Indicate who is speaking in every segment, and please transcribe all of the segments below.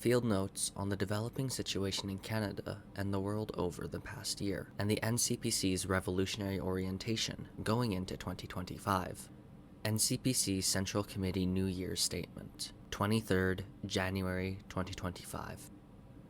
Speaker 1: Field notes on the developing situation in Canada and the world over the past year, and the NCPC's revolutionary orientation going into 2025. NCPC Central Committee New Year's Statement, 23rd January 2025.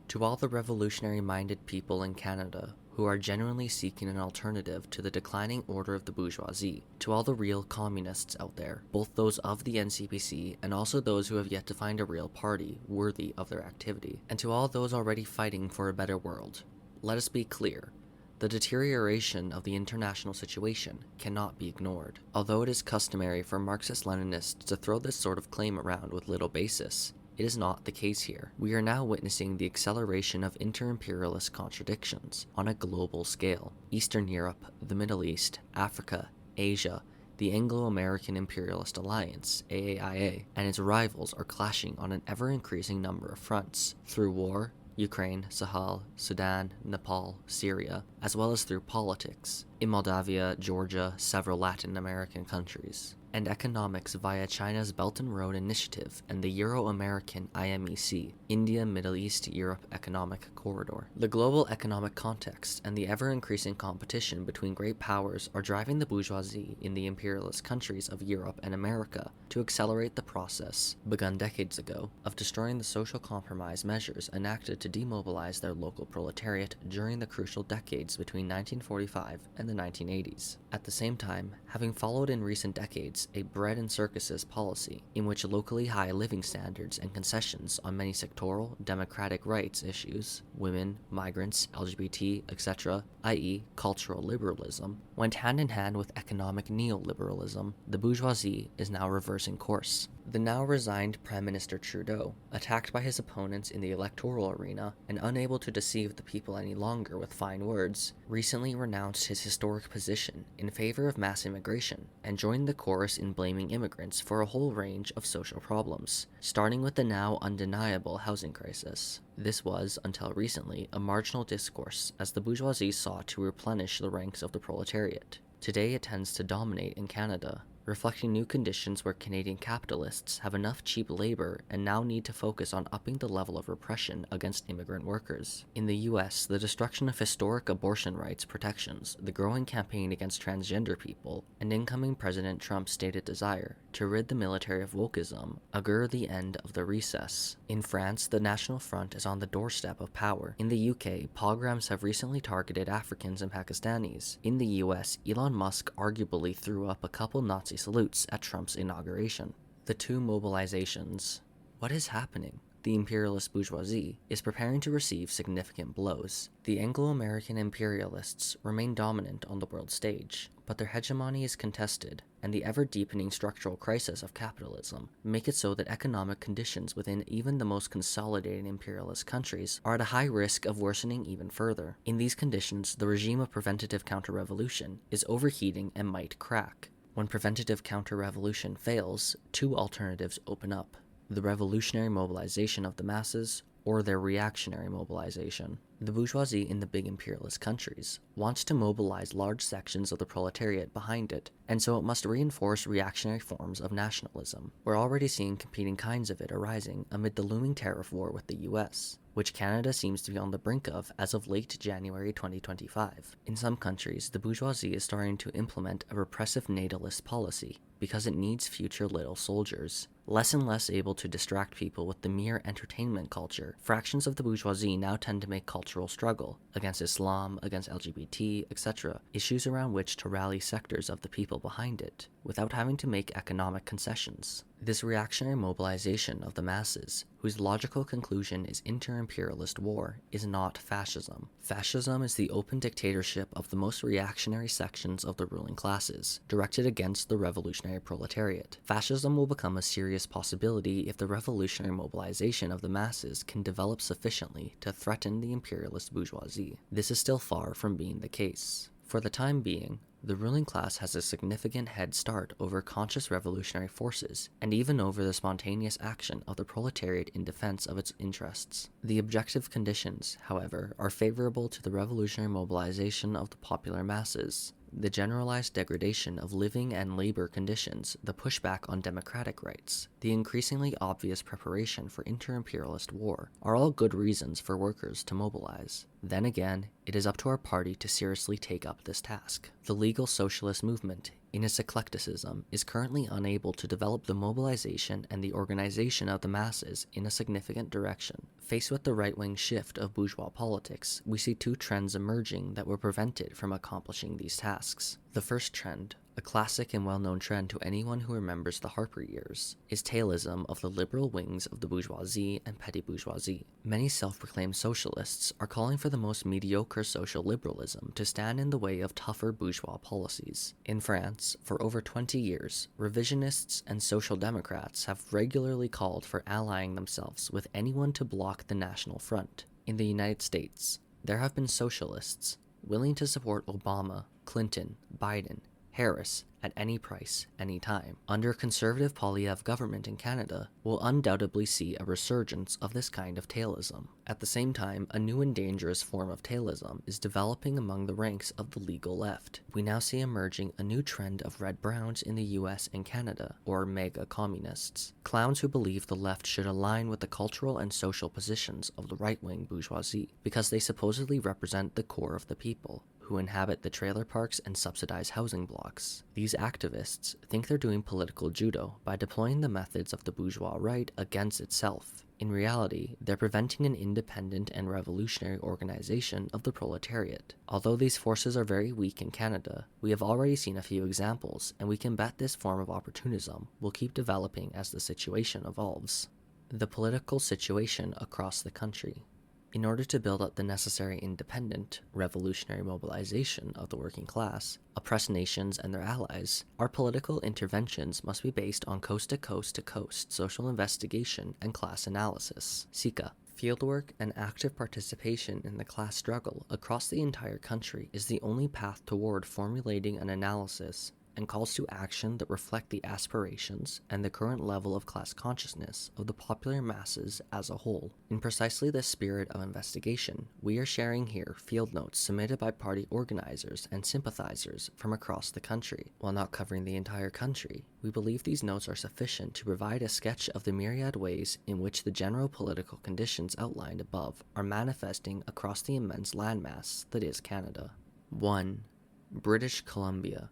Speaker 1: To all the revolutionary-minded people in Canada who are genuinely seeking an alternative to the declining order of the bourgeoisie, to all the real communists out there, both those of the NCPC and also those who have yet to find a real party worthy of their activity, and to all those already fighting for a better world, let us be clear. The deterioration of the international situation cannot be ignored. Although it is customary for Marxist-Leninists to throw this sort of claim around with little basis, it is not the case here. We are now witnessing the acceleration of inter-imperialist contradictions on a global scale. Eastern Europe, the Middle East, Africa, Asia, the Anglo-American Imperialist Alliance, AAIA, and its rivals are clashing on an ever-increasing number of fronts, through war, Ukraine, Sahel, Sudan, Nepal, Syria, as well as through politics, in Moldavia, Georgia, several Latin American countries, and economics via China's Belt and Road Initiative and the Euro-American IMEC, India, Middle East, Europe Economic Corridor. The global economic context and the ever-increasing competition between great powers are driving the bourgeoisie in the imperialist countries of Europe and America to accelerate the process, begun decades ago, of destroying the social compromise measures enacted to demobilize their local proletariat during the crucial decades between 1945 and the 1980s. At the same time, having followed in recent decades a bread and circuses policy in which locally high living standards and concessions on many sectoral democratic rights issues, women, migrants, LGBT, etc., i.e. cultural liberalism, went hand in hand with economic neoliberalism, the bourgeoisie is now reversing course. The now resigned Prime Minister Trudeau, attacked by his opponents in the electoral arena and unable to deceive the people any longer with fine words, recently renounced his historic position in favor of mass immigration and joined the chorus in blaming immigrants for a whole range of social problems, starting with the now undeniable housing crisis. This was, until recently, a marginal discourse as the bourgeoisie sought to replenish the ranks of the proletariat. Today it tends to dominate in Canada, reflecting new conditions where Canadian capitalists have enough cheap labor and now need to focus on upping the level of repression against immigrant workers. In the US, the destruction of historic abortion rights protections, the growing campaign against transgender people, and incoming President Trump's stated desire to rid the military of wokeism augur the end of the recess. In France, the National Front is on the doorstep of power. In the UK, pogroms have recently targeted Africans and Pakistanis. In the US, Elon Musk arguably threw up a couple Nazi salutes at Trump's inauguration. The two mobilizations. What is happening? The imperialist bourgeoisie is preparing to receive significant blows. The Anglo-American imperialists remain dominant on the world stage, but their hegemony is contested, and the ever-deepening structural crisis of capitalism make it so that economic conditions within even the most consolidated imperialist countries are at a high risk of worsening even further. In these conditions, the regime of preventative counter-revolution is overheating and might crack. When preventative counter-revolution fails, two alternatives open up: the revolutionary mobilization of the masses, or their reactionary mobilization. The bourgeoisie in the big imperialist countries wants to mobilize large sections of the proletariat behind it, and so it must reinforce reactionary forms of nationalism. We're already seeing competing kinds of it arising amid the looming tariff war with the US, which Canada seems to be on the brink of as of late January 2025. In some countries, the bourgeoisie is starting to implement a repressive natalist policy because it needs future little soldiers. Less and less able to distract people with the mere entertainment culture, fractions of the bourgeoisie now tend to make cultural struggle against Islam, against LGBT, etc., issues around which to rally sectors of the people behind it, without having to make economic concessions. This reactionary mobilization of the masses, whose logical conclusion is inter-imperialist war, is not fascism. Fascism is the open dictatorship of the most reactionary sections of the ruling classes, directed against the revolutionary proletariat. Fascism will become a serious possibility if the revolutionary mobilization of the masses can develop sufficiently to threaten the imperialist bourgeoisie. This is still far from being the case. For the time being, the ruling class has a significant head start over conscious revolutionary forces, and even over the spontaneous action of the proletariat in defense of its interests. The objective conditions, however, are favorable to the revolutionary mobilization of the popular masses. the generalized degradation of living and labor conditions, the pushback on democratic rights, the increasingly obvious preparation for inter-imperialist war are all good reasons for workers to mobilize. Then again, it is up to our party to seriously take up this task. The legal socialist movement, in its eclecticism, is currently unable to develop the mobilization and the organization of the masses in a significant direction. Faced with the right-wing shift of bourgeois politics, we see two trends emerging that were prevented from accomplishing these tasks. The first trend, a classic and well-known trend to anyone who remembers the Harper years, is tailism of the liberal wings of the bourgeoisie and petty bourgeoisie. Many self-proclaimed socialists are calling for the most mediocre social liberalism to stand in the way of tougher bourgeois policies. In France, for over 20 years, revisionists and social democrats have regularly called for allying themselves with anyone to block the National Front. In the United States, there have been socialists willing to support Obama, Clinton, Biden, Harris at any price, any time. Under a conservative Poilievre government in Canada, will undoubtedly see a resurgence of this kind of tailism. At the same time, a new and dangerous form of tailism is developing among the ranks of the legal left. We now see emerging a new trend of red browns in the US and Canada, or MAGA communists. Clowns who believe the left should align with the cultural and social positions of the right-wing bourgeoisie, because they supposedly represent the core of the people, who inhabit the trailer parks and subsidized housing blocks. These activists think they're doing political judo by deploying the methods of the bourgeois right against itself. In reality, they're preventing an independent and revolutionary organization of the proletariat. Although these forces are very weak in Canada, we have already seen a few examples, and we can bet this form of opportunism will keep developing as the situation evolves. The political situation across the country. In order to build up the necessary independent, revolutionary mobilization of the working class, oppressed nations and their allies, our political interventions must be based on coast-to-coast-to-coast social investigation and class analysis, (CICA). Fieldwork and active participation in the class struggle across the entire country is the only path toward formulating an analysis and calls to action that reflect the aspirations and the current level of class consciousness of the popular masses as a whole. In precisely this spirit of investigation, we are sharing here field notes submitted by party organizers and sympathizers from across the country. While not covering the entire country, we believe these notes are sufficient to provide a sketch of the myriad ways in which the general political conditions outlined above are manifesting across the immense landmass that is Canada. 1. British Columbia.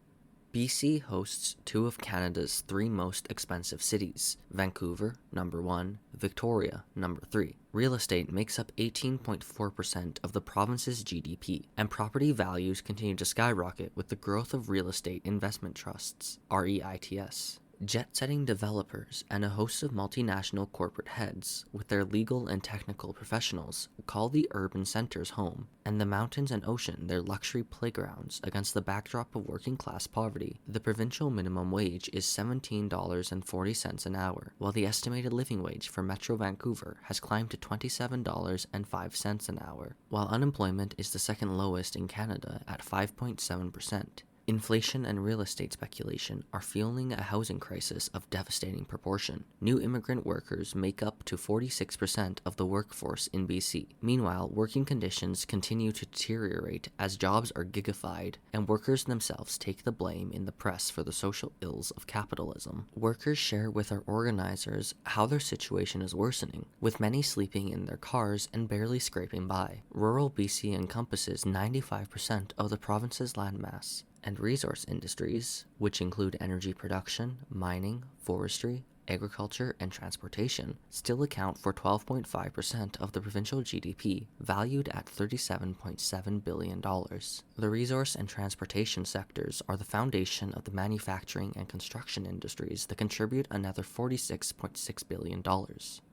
Speaker 1: BC hosts two of Canada's three most expensive cities, Vancouver, number 1, Victoria, number 3. Real estate makes up 18.4% of the province's GDP, and property values continue to skyrocket with the growth of real estate investment trusts, REITs. Jet-setting developers and a host of multinational corporate heads, with their legal and technical professionals, call the urban centers home, and the mountains and ocean their luxury playgrounds against the backdrop of working-class poverty. The provincial minimum wage is $17.40 an hour, while the estimated living wage for Metro Vancouver has climbed to $27.05 an hour, while unemployment is the second lowest in Canada at 5.7%. Inflation and real estate speculation are fueling a housing crisis of devastating proportion. New immigrant workers make up to 46% of the workforce in BC. Meanwhile, working conditions continue to deteriorate as jobs are gigafied, and workers themselves take the blame in the press for the social ills of capitalism. Workers share with our organizers how their situation is worsening, with many sleeping in their cars and barely scraping by. Rural BC encompasses 95% of the province's landmass, and resource industries, which include energy production, mining, forestry, agriculture, and transportation, still account for 12.5% of the provincial GDP, valued at $37.7 billion. The resource and transportation sectors are the foundation of the manufacturing and construction industries that contribute another $46.6 billion,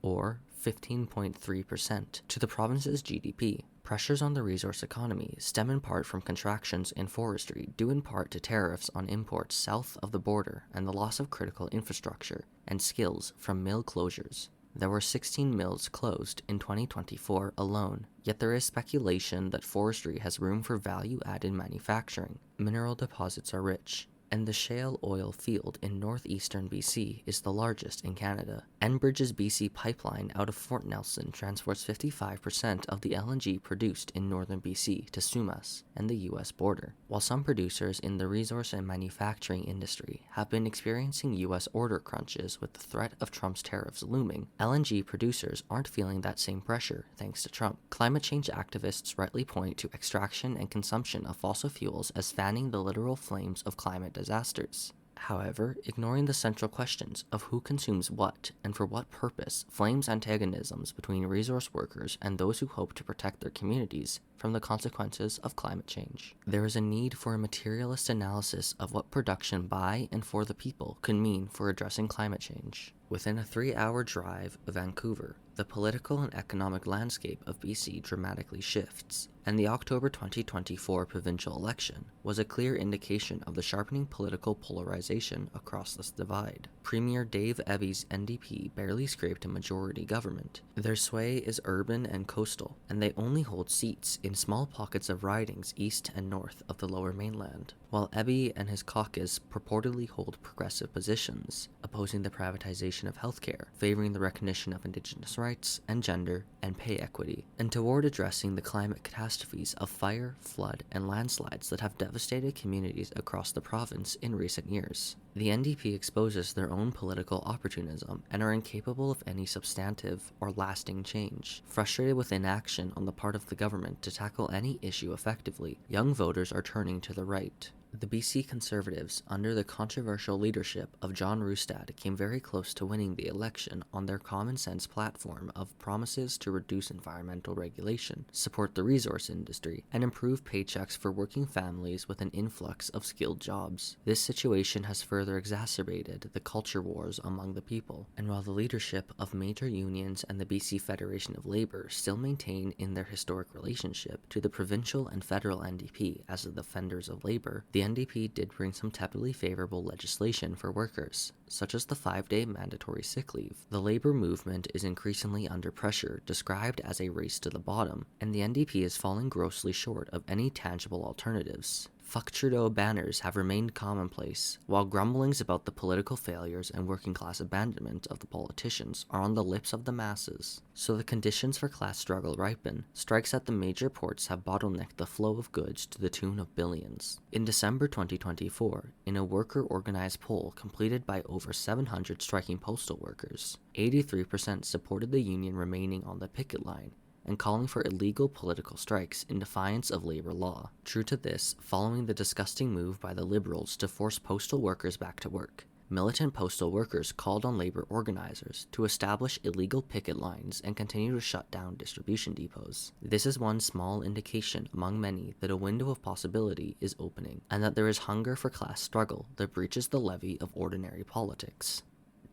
Speaker 1: or 15.3%, to the province's GDP. Pressures on the resource economy stem in part from contractions in forestry, due in part to tariffs on imports south of the border and the loss of critical infrastructure and skills from mill closures. There were 16 mills closed in 2024 alone, yet there is speculation that forestry has room for value-added manufacturing. Mineral deposits are rich. and the shale oil field in northeastern BC is the largest in Canada. Enbridge's BC pipeline out of Fort Nelson transports 55% of the LNG produced in northern BC to Sumas and the US border. While some producers in the resource and manufacturing industry have been experiencing US order crunches with the threat of Trump's tariffs looming, LNG producers aren't feeling that same pressure thanks to Trump. Climate change activists rightly point to extraction and consumption of fossil fuels as fanning the literal flames of climate disasters. However, ignoring the central questions of who consumes what and for what purpose flames antagonisms between resource workers and those who hope to protect their communities from the consequences of climate change. There is a need for a materialist analysis of what production by and for the people could mean for addressing climate change. Within a 3-hour drive of Vancouver, the political and economic landscape of BC dramatically shifts, and the October 2024 provincial election was a clear indication of the sharpening political polarization across this divide. Premier Dave Ebby's NDP barely scraped a majority government. Their sway is urban and coastal, and they only hold seats in small pockets of ridings east and north of the Lower Mainland, while Ebby and his caucus purportedly hold progressive positions, opposing the privatization of healthcare, favoring the recognition of Indigenous rights and gender and pay equity, and toward addressing the climate catastrophes of fire, flood, and landslides that have devastated communities across the province in recent years. The NDP exposes their own political opportunism and are incapable of any substantive or lasting change. Frustrated with inaction on the part of the government to tackle any issue effectively, young voters are turning to the right. The BC Conservatives, under the controversial leadership of John Rustad, came very close to winning the election on their common-sense platform of promises to reduce environmental regulation, support the resource industry, and improve paychecks for working families with an influx of skilled jobs. This situation has further exacerbated the culture wars among the people, and while the leadership of major unions and the BC Federation of Labour still maintain in their historic relationship to the provincial and federal NDP as the defenders of labour, the NDP did bring some tepidly favorable legislation for workers, such as the 5-day mandatory sick leave. The labor movement is increasingly under pressure, described as a race to the bottom, and the NDP is falling grossly short of any tangible alternatives. Fuck Trudeau banners have remained commonplace, while grumblings about the political failures and working class abandonment of the politicians are on the lips of the masses. So the conditions for class struggle ripen. Strikes at the major ports have bottlenecked the flow of goods to the tune of billions. In December 2024, in a worker-organized poll completed by over 700 striking postal workers, 83% supported the union remaining on the picket line and calling for illegal political strikes in defiance of labor law. True to this, following the disgusting move by the Liberals to force postal workers back to work, militant postal workers called on labor organizers to establish illegal picket lines and continue to shut down distribution depots. This is one small indication among many that a window of possibility is opening, and that there is hunger for class struggle that breaches the levee of ordinary politics.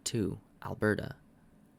Speaker 1: 2. Alberta.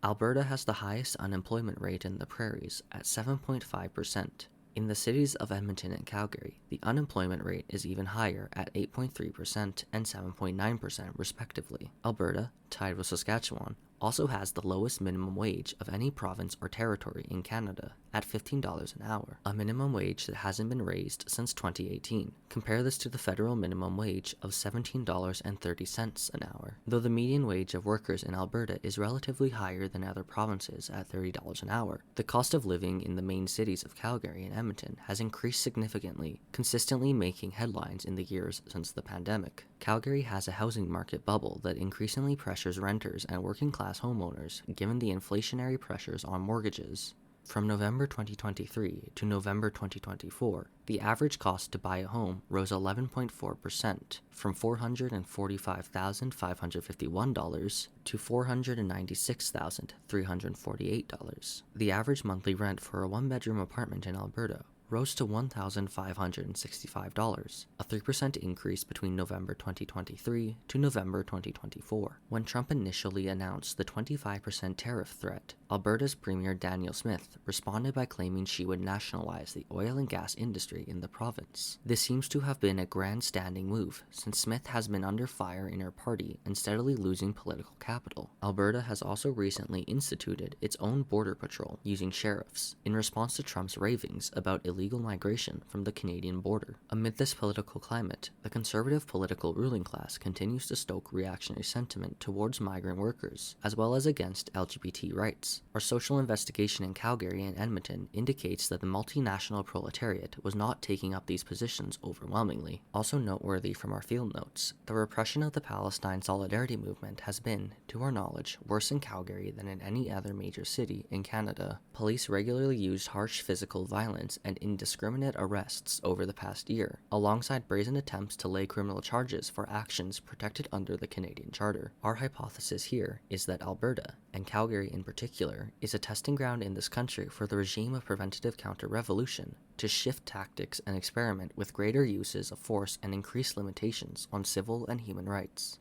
Speaker 1: Alberta has the highest unemployment rate in the prairies at 7.5%. In the cities of Edmonton and Calgary, the unemployment rate is even higher at 8.3% and 7.9% respectively. Alberta, tied with Saskatchewan, also has the lowest minimum wage of any province or territory in Canada at $15 an hour, a minimum wage that hasn't been raised since 2018. Compare this to the federal minimum wage of $17.30 an hour. Though the median wage of workers in Alberta is relatively higher than other provinces at $30 an hour, the cost of living in the main cities of Calgary and Edmonton has increased significantly, consistently making headlines in the years since the pandemic. Calgary has a housing market bubble that increasingly pressures renters and working-class homeowners given the inflationary pressures on mortgages. From November 2023 to November 2024, the average cost to buy a home rose 11.4%, from $445,551 to $496,348. The average monthly rent for a one-bedroom apartment in Alberta rose to $1,565, a 3% increase between November 2023 to November 2024. When Trump initially announced the 25% tariff threat, Alberta's Premier Danielle Smith responded by claiming she would nationalize the oil and gas industry in the province. This seems to have been a grandstanding move, since Smith has been under fire in her party and steadily losing political capital. Alberta has also recently instituted its own border patrol using sheriffs, in response to Trump's ravings about illegal illegal migration from the Canadian border. Amid this political climate, the conservative political ruling class continues to stoke reactionary sentiment towards migrant workers, as well as against LGBT rights. Our social investigation in Calgary and Edmonton indicates that the multinational proletariat was not taking up these positions overwhelmingly. Also noteworthy from our field notes, the repression of the Palestine Solidarity Movement has been, to our knowledge, worse in Calgary than in any other major city in Canada. Police regularly used harsh physical violence and indiscriminate arrests over the past year, alongside brazen attempts to lay criminal charges for actions protected under the Canadian Charter. Our hypothesis here is that Alberta, and Calgary in particular, is a testing ground in this country for the regime of preventative counter-revolution to shift tactics and experiment with greater uses of force and increased limitations on civil and human rights.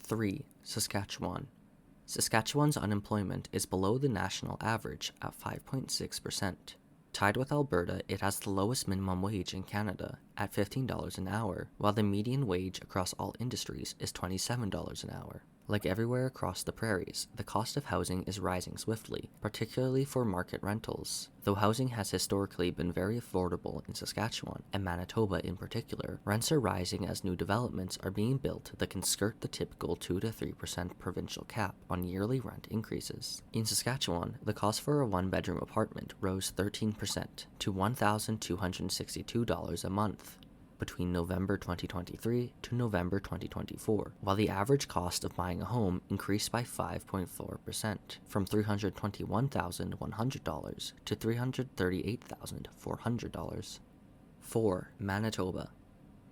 Speaker 1: 3. Saskatchewan. Saskatchewan's unemployment is below the national average at 5.6%. Tied with Alberta, it has the lowest minimum wage in Canada at $15 an hour, while the median wage across all industries is $27 an hour. Like everywhere across the prairies, the cost of housing is rising swiftly, particularly for market rentals. Though housing has historically been very affordable in Saskatchewan, and Manitoba in particular, rents are rising as new developments are being built that can skirt the typical 2 to 3% provincial cap on yearly rent increases. In Saskatchewan, the cost for a one-bedroom apartment rose 13% to $1,262 a month between November 2023 to November 2024, while the average cost of buying a home increased by 5.4%, from $321,100 to $338,400. 4. Manitoba.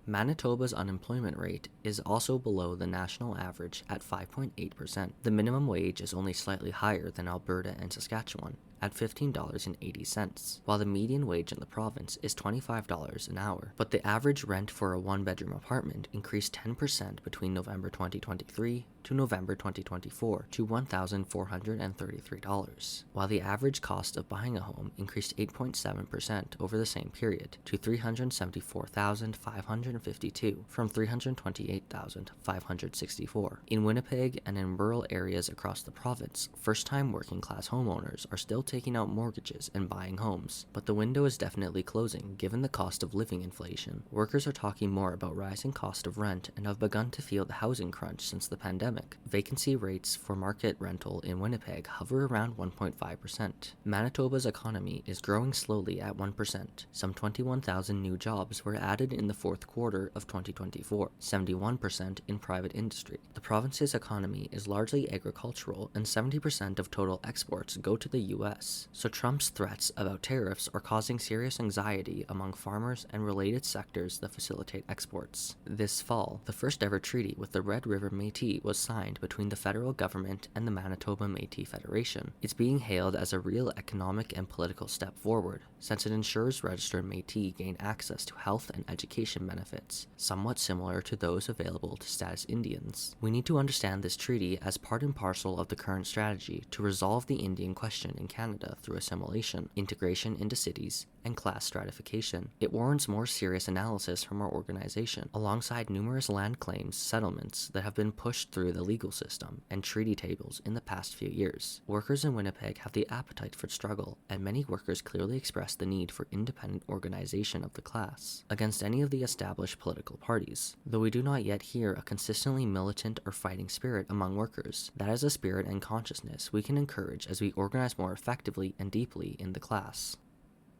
Speaker 1: Manitoba's unemployment rate is also below the national average at 5.8%. The minimum wage is only slightly higher than Alberta and Saskatchewan, at $15.80, while the median wage in the province is $25 an hour. But the average rent for a one-bedroom apartment increased 10% between November 2023 to November 2024 to $1,433, while the average cost of buying a home increased 8.7% over the same period to $374,552 from $328,564. In Winnipeg and in rural areas across the province, first-time working-class homeowners are still taking out mortgages and buying homes, but the window is definitely closing given the cost of living inflation. Workers are talking more about rising cost of rent and have begun to feel the housing crunch since the pandemic. Vacancy rates for market rental in Winnipeg hover around 1.5%. Manitoba's economy is growing slowly at 1%. Some 21,000 new jobs were added in the fourth quarter of 2024, 71% in private industry. The province's economy is largely agricultural, and 70% of total exports go to the US, so Trump's threats about tariffs are causing serious anxiety among farmers and related sectors that facilitate exports. This fall, the first ever treaty with the Red River Métis was signed between the federal government and the Manitoba Métis Federation. It's being hailed as a real economic and political step forward, since it ensures registered Métis gain access to health and education benefits, somewhat similar to those available to status Indians. We need to understand this treaty as part and parcel of the current strategy to resolve the Indian question in Canada through assimilation, integration into cities, and class stratification. It warrants more serious analysis from our organization, alongside numerous land claims settlements that have been pushed through the legal system and treaty tables in the past few years. Workers in Winnipeg have the appetite for struggle, and many workers clearly express the need for independent organization of the class against any of the established political parties. Though we do not yet hear a consistently militant or fighting spirit among workers, that is a spirit and consciousness we can encourage as we organize more effectively and deeply in the class.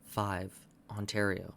Speaker 1: 5. Ontario.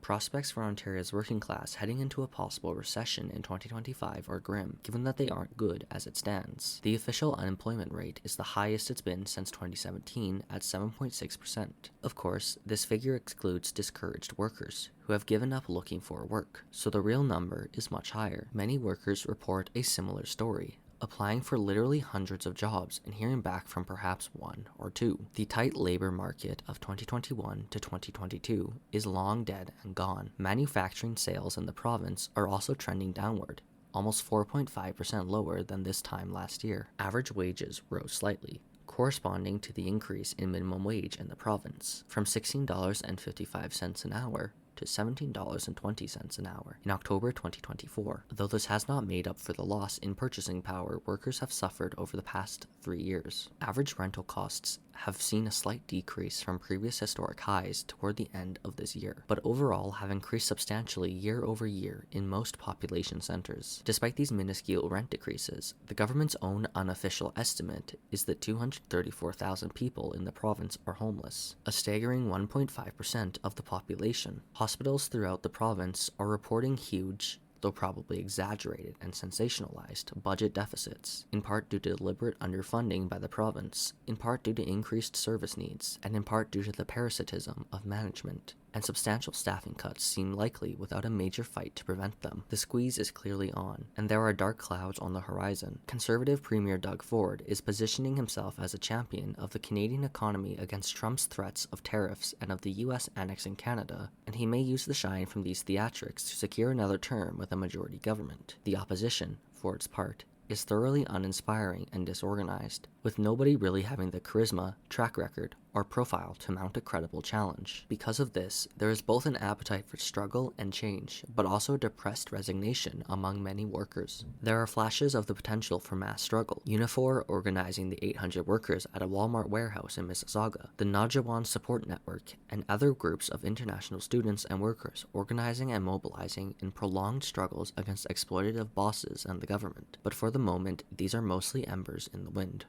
Speaker 1: Prospects for Ontario's working class heading into a possible recession in 2025 are grim, given that they aren't good as it stands. The official unemployment rate is the highest it's been since 2017 at 7.6%. Of course, this figure excludes discouraged workers who have given up looking for work, so the real number is much higher. Many workers report a similar story, applying for literally hundreds of jobs and hearing back from perhaps one or two. The tight labor market of 2021 to 2022 is long dead and gone. Manufacturing sales in the province are also trending downward, almost 4.5% lower than this time last year. Average wages rose slightly, corresponding to the increase in minimum wage in the province, from $16.55 an hour to $17.20 an hour in October 2024. Though this has not made up for the loss in purchasing power workers have suffered over the past 3 years. Average rental costs have seen a slight decrease from previous historic highs toward the end of this year, but overall have increased substantially year over year in most population centers. Despite these minuscule rent decreases, the government's own unofficial estimate is that 234,000 people in the province are homeless, a staggering 1.5% of the population. Hospitals throughout the province are reporting huge, though probably exaggerated and sensationalized, budget deficits, in part due to deliberate underfunding by the province, in part due to increased service needs, and in part due to the parasitism of management. And substantial staffing cuts seem likely without a major fight to prevent them. The squeeze is clearly on, and there are dark clouds on the horizon. Conservative Premier Doug Ford is positioning himself as a champion of the Canadian economy against Trump's threats of tariffs and of the US annexing Canada, and he may use the shine from these theatrics to secure another term with a majority government. The opposition, for its part, is thoroughly uninspiring and disorganized, with nobody really having the charisma, track record, or profile to mount a credible challenge. Because of this, there is both an appetite for struggle and change, but also depressed resignation among many workers. There are flashes of the potential for mass struggle. Unifor organizing the 800 workers at a Walmart warehouse in Mississauga, the Najawan Support Network, and other groups of international students and workers organizing and mobilizing in prolonged struggles against exploitative bosses and the government. But for the moment, these are mostly embers in the wind.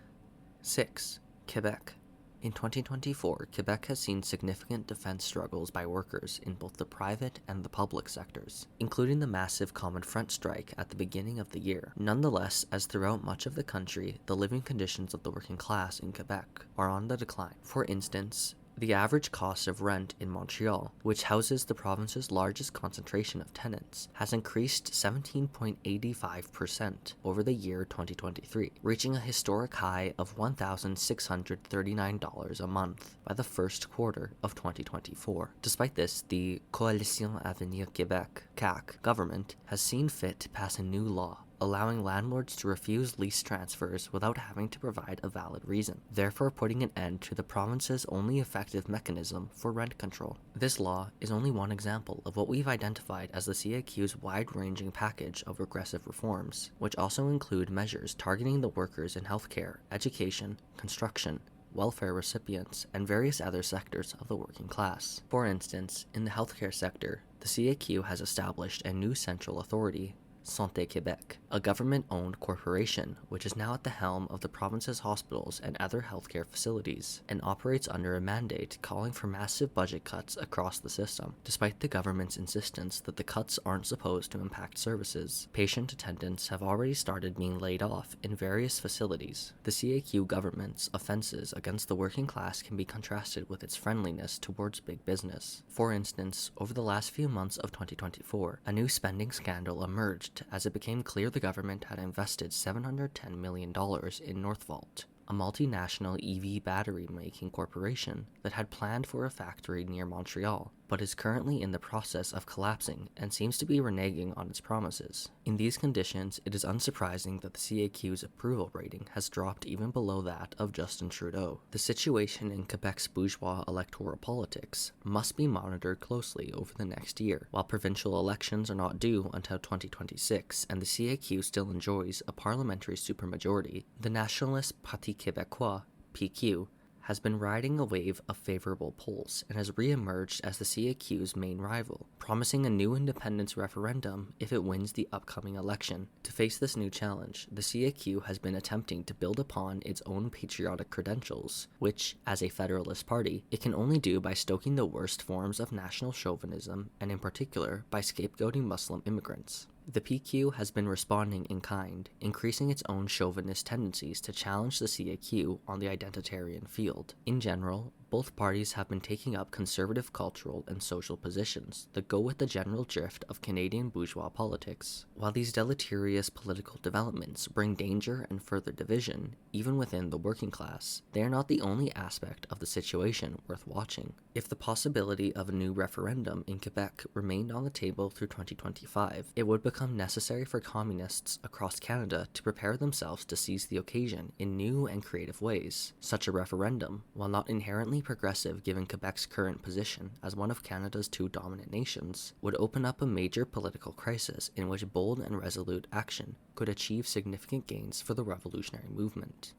Speaker 1: 6. Quebec. In 2024, Quebec has seen significant defense struggles by workers in both the private and the public sectors, including the massive Common Front strike at the beginning of the year. Nonetheless, as throughout much of the country, the living conditions of the working class in Quebec are on the decline. For instance, the average cost of rent in Montreal, which houses the province's largest concentration of tenants, has increased 17.85% over the year 2023, reaching a historic high of $1,639 a month by the first quarter of 2024. Despite this, the Coalition Avenir Québec (CAQ) government has seen fit to pass a new law allowing landlords to refuse lease transfers without having to provide a valid reason, therefore putting an end to the province's only effective mechanism for rent control. This law is only one example of what we've identified as the CAQ's wide-ranging package of regressive reforms, which also include measures targeting the workers in healthcare, education, construction, welfare recipients, and various other sectors of the working class. For instance, in the healthcare sector, the CAQ has established a new central authority, Santé Québec, a government-owned corporation which is now at the helm of the province's hospitals and other healthcare facilities, and operates under a mandate calling for massive budget cuts across the system. Despite the government's insistence that the cuts aren't supposed to impact services, patient attendants have already started being laid off in various facilities. The CAQ government's offenses against the working class can be contrasted with its friendliness towards big business. For instance, over the last few months of 2024, a new spending scandal emerged as it became clear the government had invested $710 million in Northvolt, a multinational EV battery-making corporation that had planned for a factory near Montreal, but is currently in the process of collapsing and seems to be reneging on its promises. In these conditions, it is unsurprising that the CAQ's approval rating has dropped even below that of Justin Trudeau. The situation in Quebec's bourgeois electoral politics must be monitored closely over the next year. While provincial elections are not due until 2026 and the CAQ still enjoys a parliamentary supermajority, the nationalist Parti Québécois, PQ, has been riding a wave of favorable polls and has re-emerged as the CAQ's main rival, promising a new independence referendum if it wins the upcoming election. To face this new challenge, the CAQ has been attempting to build upon its own patriotic credentials, which, as a federalist party, it can only do by stoking the worst forms of national chauvinism, and in particular by scapegoating Muslim immigrants. The PQ has been responding in kind, increasing its own chauvinist tendencies to challenge the CAQ on the identitarian field. In general, both parties have been taking up conservative cultural and social positions that go with the general drift of Canadian bourgeois politics. While these deleterious political developments bring danger and further division, even within the working class, they are not the only aspect of the situation worth watching. If the possibility of a new referendum in Quebec remained on the table through 2025, it would become necessary for communists across Canada to prepare themselves to seize the occasion in new and creative ways. Such a referendum, while not inherently surprisingly progressive given Quebec's current position as one of Canada's two dominant nations, would open up a major political crisis in which bold and resolute action could achieve significant gains for the revolutionary movement.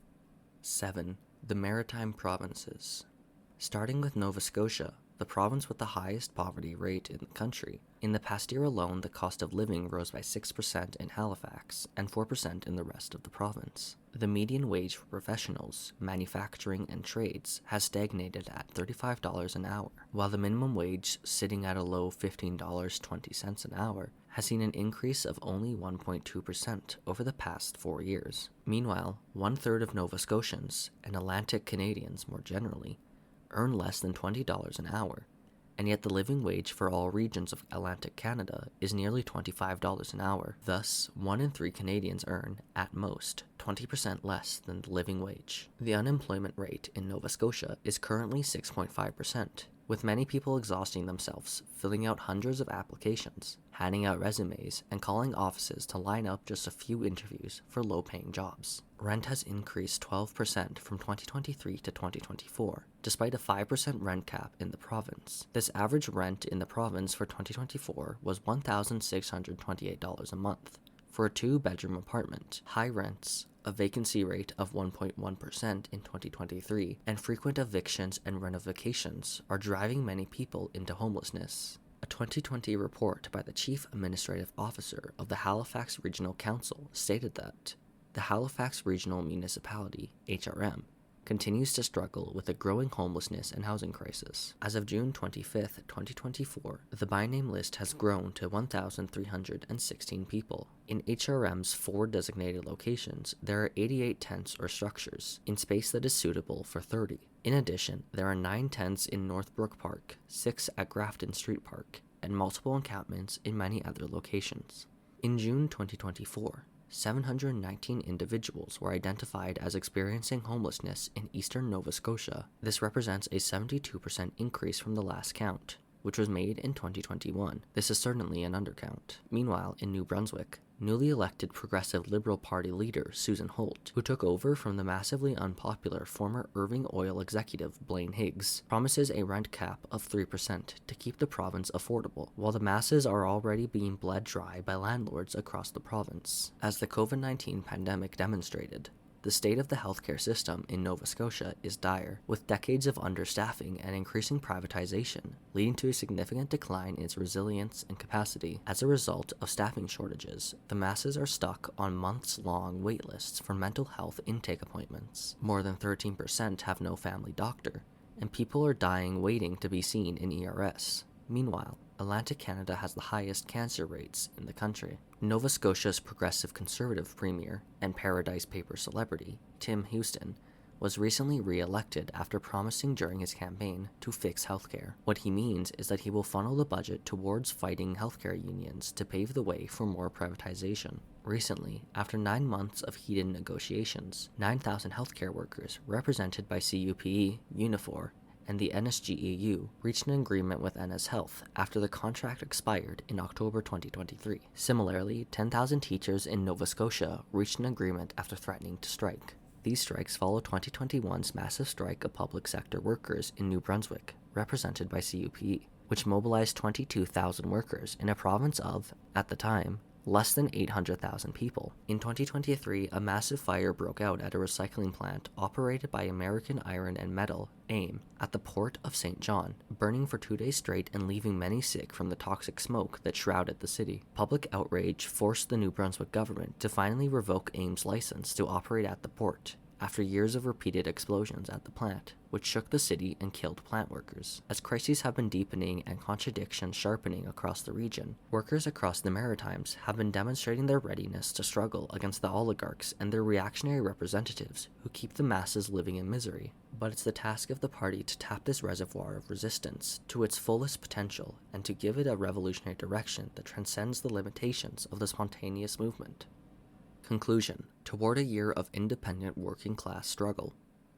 Speaker 1: 7. The Maritime Provinces. Starting with Nova Scotia, the province with the highest poverty rate in the country. In the past year alone, the cost of living rose by 6% in Halifax and 4% in the rest of the province. The median wage for professionals, manufacturing, and trades has stagnated at $35 an hour, while the minimum wage, sitting at a low $15.20 an hour, has seen an increase of only 1.2% over the past 4 years. Meanwhile, 1/3 of Nova Scotians, and Atlantic Canadians more generally, earn less than $20 an hour, and yet the living wage for all regions of Atlantic Canada is nearly $25 an hour. Thus, 1 in 3 Canadians earn, at most, 20% less than the living wage. The unemployment rate in Nova Scotia is currently 6.5%, with many people exhausting themselves filling out hundreds of applications, handing out resumes, and calling offices to line up just a few interviews for low-paying jobs. Rent has increased 12% from 2023 to 2024, despite a 5% rent cap in the province. This average rent in the province for 2024 was $1,628 a month for a 2-bedroom apartment. High rents, a vacancy rate of 1.1% in 2023, and frequent evictions and renovations are driving many people into homelessness. A 2020 report by the Chief Administrative Officer of the Halifax Regional Council stated that the Halifax Regional Municipality, HRM, continues to struggle with a growing homelessness and housing crisis. As of June 25, 2024, the by-name list has grown to 1,316 people. In HRM's 4 designated locations, there are 88 tents or structures, in space that is suitable for 30. In addition, there are 9 tents in Northbrook Park, 6 at Grafton Street Park, and multiple encampments in many other locations. In June 2024, 719 individuals were identified as experiencing homelessness in eastern Nova Scotia. This represents a 72% increase from the last count, which was made in 2021. This is certainly an undercount. Meanwhile, in New Brunswick, newly elected Progressive Liberal Party leader Susan Holt, who took over from the massively unpopular former Irving Oil executive Blaine Higgs, promises a rent cap of 3% to keep the province affordable, while the masses are already being bled dry by landlords across the province. As the COVID-19 pandemic demonstrated, the state of the healthcare system in Nova Scotia is dire, with decades of understaffing and increasing privatization, leading to a significant decline in its resilience and capacity. As a result of staffing shortages, the masses are stuck on months-long waitlists for mental health intake appointments. More than 13% have no family doctor, and people are dying waiting to be seen in ERS. Meanwhile, Atlantic Canada has the highest cancer rates in the country. Nova Scotia's progressive conservative premier and Paradise Paper celebrity, Tim Houston, was recently re-elected after promising during his campaign to fix healthcare. What he means is that he will funnel the budget towards fighting healthcare unions to pave the way for more privatization. Recently, after 9 months of heated negotiations, 9,000 healthcare workers, represented by CUPE, Unifor, and the NSGEU reached an agreement with NS Health after the contract expired in October 2023. Similarly, 10,000 teachers in Nova Scotia reached an agreement after threatening to strike. These strikes follow 2021's massive strike of public sector workers in New Brunswick, represented by CUPE, which mobilized 22,000 workers in a province of, at the time, less than 800,000 people. In 2023, a massive fire broke out at a recycling plant operated by American Iron and Metal, AIM, at the port of St. John, burning for 2 days straight and leaving many sick from the toxic smoke that shrouded the city. Public outrage forced the New Brunswick government to finally revoke AIM's license to operate at the port, after years of repeated explosions at the plant, which shook the city and killed plant workers. As crises have been deepening and contradictions sharpening across the region, workers across the Maritimes have been demonstrating their readiness to struggle against the oligarchs and their reactionary representatives who keep the masses living in misery. But it's the task of the party to tap this reservoir of resistance to its fullest potential and to give it a revolutionary direction that transcends the limitations of the spontaneous movement. Conclusion. Toward a year of independent working-class struggle.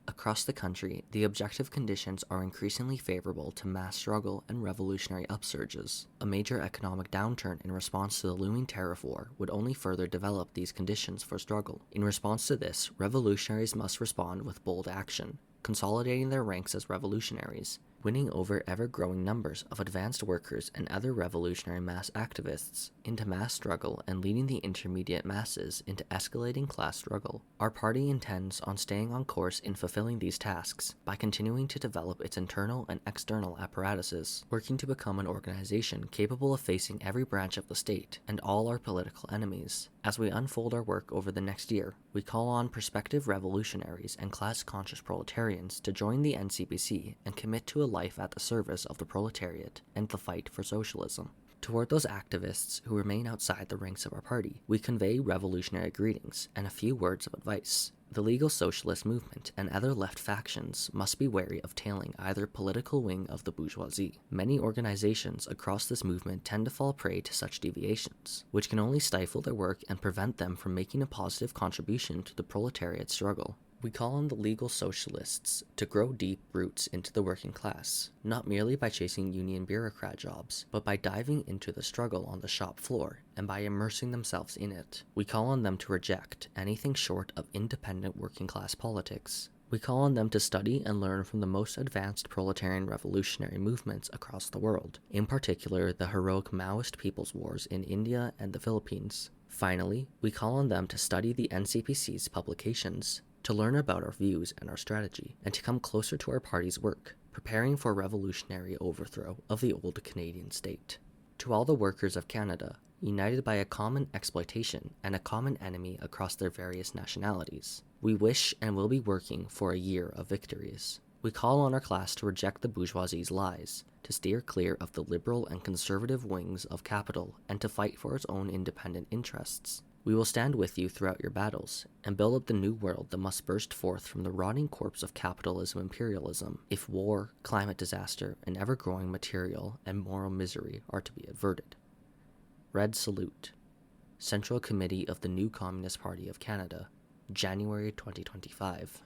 Speaker 1: Across the country, the objective conditions are increasingly favorable to mass struggle and revolutionary upsurges. A major economic downturn in response to the looming tariff war would only further develop these conditions for struggle. In response to this, revolutionaries must respond with bold action. consolidating their ranks as revolutionaries, winning over ever-growing numbers of advanced workers and other revolutionary mass activists into mass struggle and leading the intermediate masses into escalating class struggle. Our party intends on staying on course in fulfilling these tasks by continuing to develop its internal and external apparatuses, working to become an organization capable of facing every branch of the state and all our political enemies. As we unfold our work over the next year, we call on prospective revolutionaries and class-conscious proletarians to join the NCPC and commit to a life at the service of the proletariat and the fight for socialism. Toward those activists who remain outside the ranks of our party, we convey revolutionary greetings and a few words of advice. The legal socialist movement and other left factions must be wary of tailing either political wing of the bourgeoisie. Many organizations across this movement tend to fall prey to such deviations, which can only stifle their work and prevent them from making a positive contribution to the proletariat struggle. We call on the legal socialists to grow deep roots into the working class, not merely by chasing union bureaucrat jobs, but by diving into the struggle on the shop floor and by immersing themselves in it. We call on them to reject anything short of independent working class politics. We call on them to study and learn from the most advanced proletarian revolutionary movements across the world, in particular the heroic Maoist People's Wars in India and the Philippines. Finally, we call on them to study the NCPC's publications, to learn about our views and our strategy, and to come closer to our party's work, preparing for a revolutionary overthrow of the old Canadian state. To all the workers of Canada, united by a common exploitation and a common enemy across their various nationalities, we wish and will be working for a year of victories. We call on our class to reject the bourgeoisie's lies, to steer clear of the liberal and conservative wings of capital, and to fight for its own independent interests. We will stand with you throughout your battles, and build up the new world that must burst forth from the rotting corpse of capitalism and imperialism, if war, climate disaster, and ever-growing material and moral misery are to be averted. Red Salute. Central Committee of the New Communist Party of Canada, January 2025.